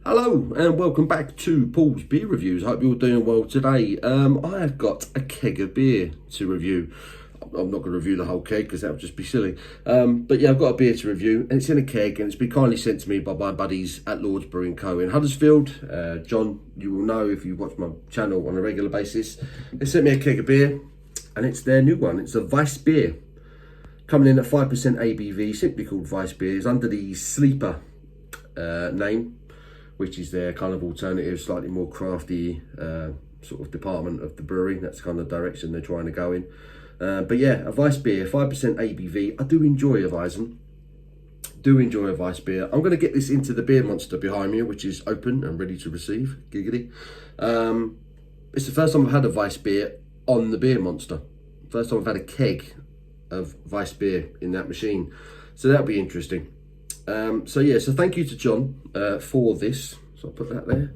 Hello and welcome back to Paul's Beer Reviews. Hope you're doing well today. I have got a keg of beer to review. I'm not going to review the whole keg because that would just be silly. But yeah, I've got a beer to review and it's in a keg and it's been kindly sent to me by my buddies at Lord's Brewing Co. in Huddersfield. John, you will know if you watch my channel on a regular basis. They sent me a keg of beer and it's their new one. It's a Weisse beer. Coming in at 5% ABV, simply called Weisse beer. It's under the Sleeper name, which is their kind of alternative, slightly more crafty sort of department of the brewery. That's kind of the direction they're trying to go in. But yeah, a Weisse beer, 5% ABV. I do enjoy a Weizen. Do enjoy a Weisse beer. I'm going to get this into the beer monster behind me, which is open and ready to receive. Giggity. It's the first time I've had a Weisse beer on the beer monster. First time I've had a keg of Weisse beer in that machine. So that'll be interesting. So yeah, so thank you to John for this. So I'll put that there.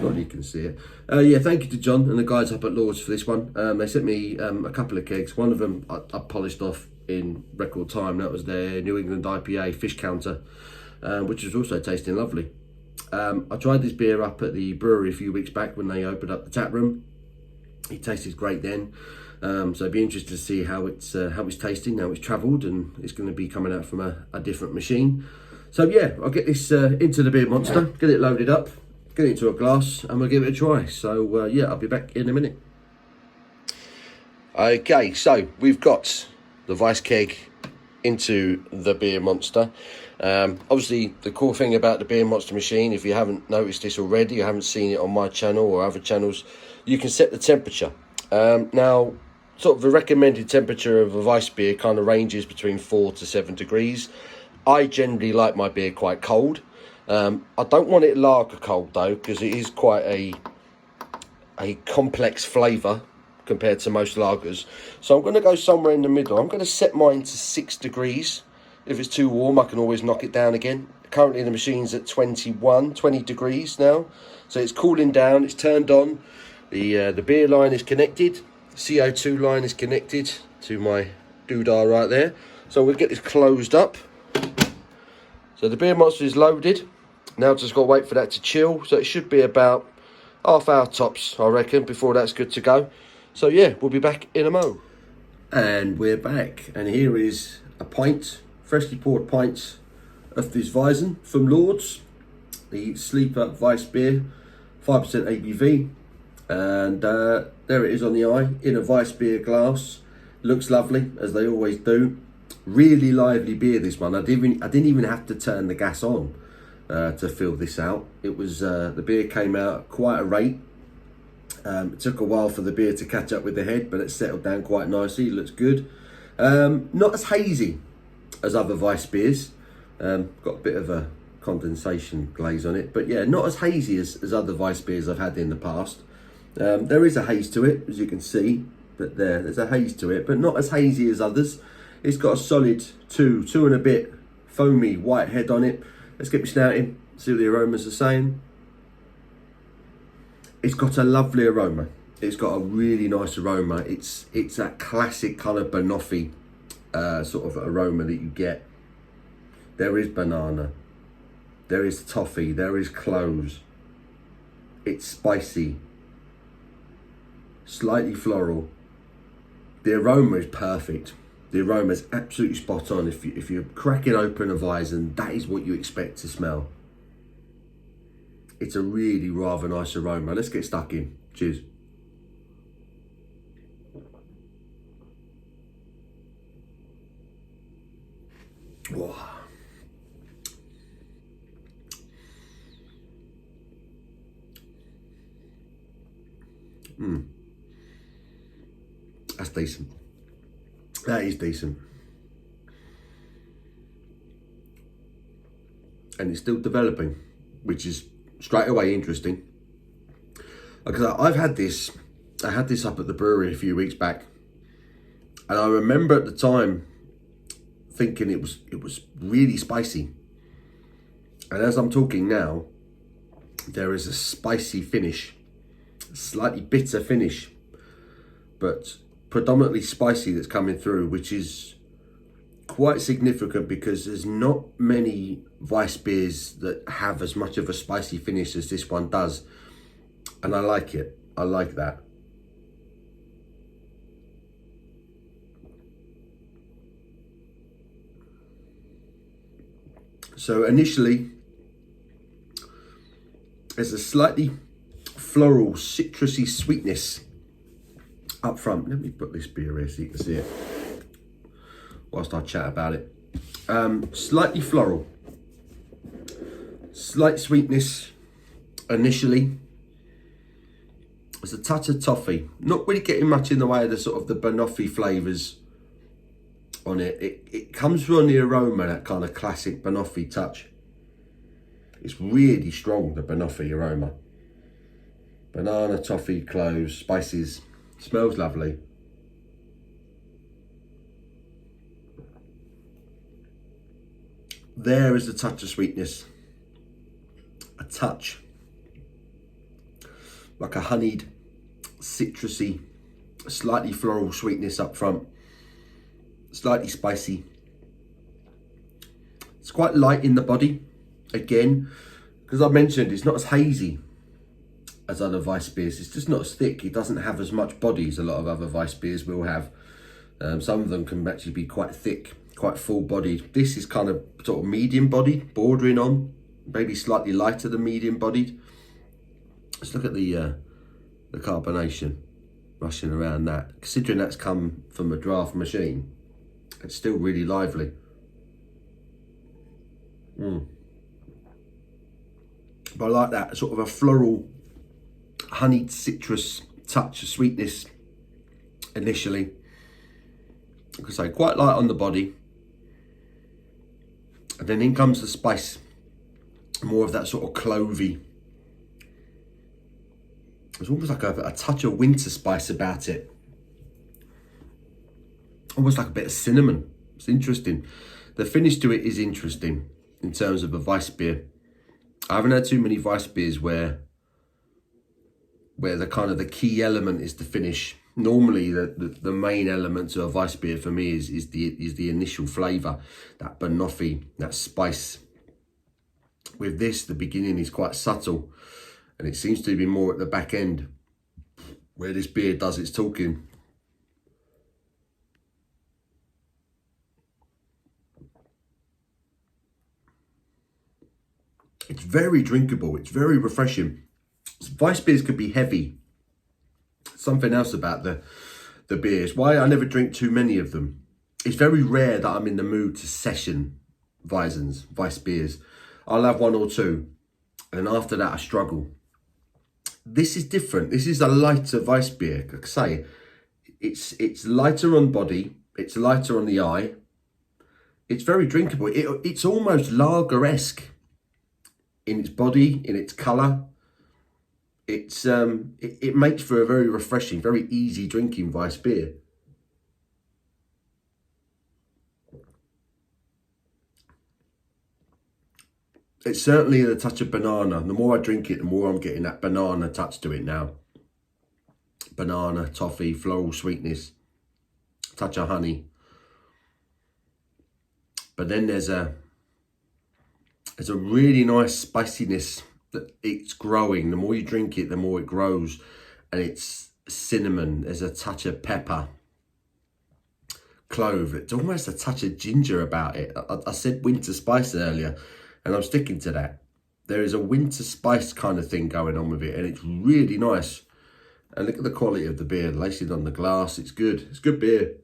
Not you can see it. Yeah, thank you to John and the guys up at Lord's for this one. They sent me a couple of kegs. One of them I polished off in record time. That was their New England IPA fish counter, which was also tasting lovely. I tried this beer up at the brewery a few weeks back when they opened up the tap room. It tasted great then. So I'd be interested to see how it's tasting now it's travelled and it's going to be coming out from a different machine. So yeah, I'll get this into the beer monster, get it loaded up, get it into a glass, and we'll give it a try. So yeah, I'll be back in a minute. Okay, so we've got the Weisse keg into the beer monster. Obviously, the cool thing about the beer monster machine, if you haven't noticed this already, you haven't seen it on my channel or other channels, you can set the temperature. Now, sort of the recommended temperature of a Weisse beer kind of ranges between 4 to 7 degrees. I generally like my beer quite cold. I don't want it lager cold though, because it is quite a complex flavour compared to most lagers. So I'm going to go somewhere in the middle. I'm going to set mine to 6 degrees. If it's too warm, I can always knock it down again. Currently the machine's at 20 degrees now. So it's cooling down, it's turned on. The beer line is connected. The CO2 line is connected to my doodah right there. So we'll get this closed up. So the beer monster is loaded. Now just got to wait for that to chill. So it should be about half hour tops, I reckon, before that's good to go. So yeah, we'll be back in a mo. And we're back. And here is a pint, freshly poured pints of this Weizen from Lord's. The Sleeper Weisse beer, 5% ABV. And there it is on the eye, in a Weisse beer glass. Looks lovely, as they always do. Really lively beer, this one. I didn't even have to turn the gas on to fill this out. It was the beer came out at quite a rate. It took a while for the beer to catch up with the head, but it settled down quite nicely. It looks good. Not as hazy as other Weisse beers. Got a bit of a condensation glaze on it, but yeah, not as hazy as other Weisse beers I've had in the past. There is a haze to it, as you can see, but there's a haze to it, but not as hazy as others. It's got a solid two and a bit foamy white head on it. Let's get me snouting, see what the aromas are saying. It's got a lovely aroma. It's got a really nice aroma. It's that classic kind of banoffee sort of aroma that you get. There is banana, there is toffee, there is cloves. It's spicy, slightly floral. The aroma is perfect. The aroma is absolutely spot on. If you're cracking open a Weizen, that is what you expect to smell. It's a really rather nice aroma. Let's get stuck in. Cheers. Wow. That's decent. That is decent. And it's still developing, which is straight away interesting. Because I had this up at the brewery a few weeks back. And I remember at the time thinking it was really spicy. And as I'm talking now, there is a spicy finish, slightly bitter finish, but predominantly spicy that's coming through, which is quite significant because there's not many Weiss beers that have as much of a spicy finish as this one does, and I like it. I like that. So initially, there's a slightly floral, citrusy sweetness up front. Let me put this beer here so you can see it whilst I chat about it. Slightly floral, slight sweetness initially. There's a touch of toffee, not really getting much in the way of the sort of the banoffee flavours on it. It comes through on the aroma, that kind of classic banoffee touch. It's really strong, the banoffee aroma. Banana, toffee, cloves, spices. Smells lovely. There is a touch of sweetness. A touch. Like a honeyed, citrusy, slightly floral sweetness up front. Slightly spicy. It's quite light in the body. Again, because I mentioned it's not as hazy as other Weiss beers. It's just not as thick. It doesn't have as much body as a lot of other Weiss beers will have. Some of them can actually be quite thick, quite full bodied. This is kind of sort of medium bodied, bordering on, maybe slightly lighter than medium bodied. Let's look at the carbonation rushing around that. Considering that's come from a draft machine, it's still really lively. But I like that sort of a floral, honeyed citrus touch of sweetness initially. Like I say, quite light on the body. And then in comes the spice. More of that sort of clovey. It's almost like a touch of winter spice about it. Almost like a bit of cinnamon. It's interesting. The finish to it is interesting in terms of a Weiss beer. I haven't had too many Weiss beers where the kind of the key element is the finish. Normally the main element to a Weiss beer for me is the initial flavour, that banoffee, that spice. With this, the beginning is quite subtle, and it seems to be more at the back end where this beer does its talking. It's very drinkable. It's very refreshing. Weiss beers could be heavy. Something else about the beers. Why I never drink too many of them. It's very rare that I'm in the mood to session Weiss beers. I'll have one or two, and after that I struggle. This is different. This is a lighter Weiss beer. Like I say, it's lighter on body. It's lighter on the eye. It's very drinkable. It's almost lager-esque in its body, in its colour. It makes for a very refreshing, very easy drinking Weiss beer. It's certainly a touch of banana. The more I drink it, the more I'm getting that banana touch to it now. Banana, toffee, floral sweetness, touch of honey. But then there's a really nice spiciness that it's growing. The more you drink it, the more it grows. And it's cinnamon. There's a touch of pepper. Clove. It's almost a touch of ginger about it. I said winter spice earlier, and I'm sticking to that. There is a winter spice kind of thing going on with it, and it's really nice. And look at the quality of the beer. Laced it on the glass. It's good. It's good beer.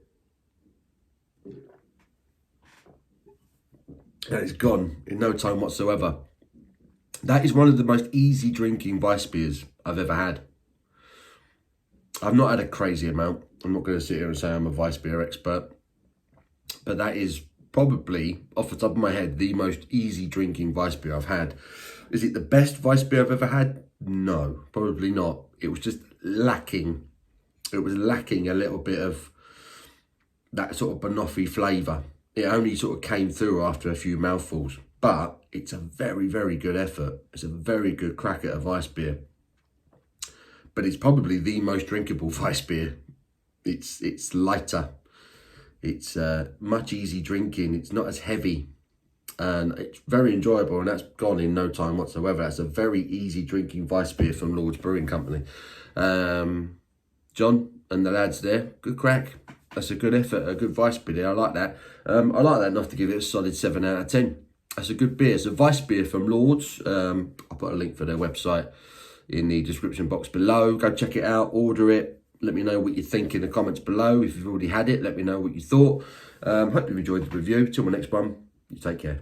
And it's gone in no time whatsoever. That is one of the most easy drinking Weiss beers I've ever had. I've not had a crazy amount. I'm not going to sit here and say I'm a Weiss beer expert. But that is probably, off the top of my head, the most easy drinking Weiss beer I've had. Is it the best Weiss beer I've ever had? No, probably not. It was just lacking. It was lacking a little bit of that sort of banoffee flavour. It only sort of came through after a few mouthfuls. But it's a very, very good effort. It's a very good crack at a Weiss beer. But it's probably the most drinkable Weiss beer. It's lighter. It's much easy drinking. It's not as heavy and it's very enjoyable, and that's gone in no time whatsoever. That's a very easy drinking Weisse beer from Lord's Brewing Company. John and the lads there, good crack. That's a good effort, a good Weisse beer there. I like that. I like that enough to give it a solid 7 out of 10. That's a good beer. It's a Weisse beer from Lord's. I'll put a link for their website in the description box below. Go check it out, order it. Let me know what you think in the comments below. If you've already had it, let me know what you thought. Hope you've enjoyed the review. Till my next one, you take care.